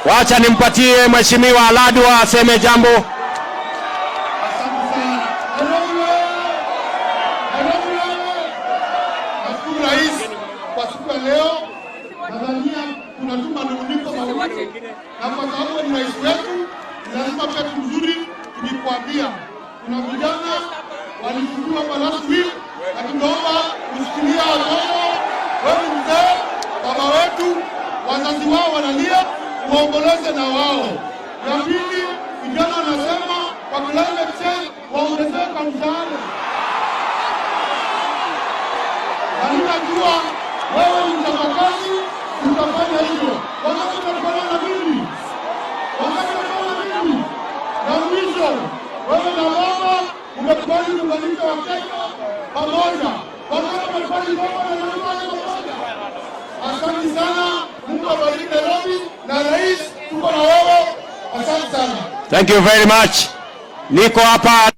Wacha nimpatie Mheshimiwa Aladwa aseme jambo. Asante sana. Nashukuru Rais kwa siku ya leo. Tanzania tunatuma manunguniko mawili. Na kwa sababu ni rais wetu, lazima pia mzuri tukikwambia. Kuna vijana walichukua kwa last week, na tunaomba kusikilia watoto wewe mzee, baba wetu, wazazi wao wanalia, uongoleze na wao. Ya pili, vijana wanasema kwa climate change waongezee kwa msaada. Na ninajua wewe ni mtafakazi, utafanya hivyo. Wakati tunafanya na mimi. Na mwisho, wewe na baba umekubali kuunganisha Wakenya pamoja. Wakati umekubali pamoja. Asante sana. Mungu abariki Nairobi na rais tuko na wewe. Asante sana. Thank you very much. Niko hapa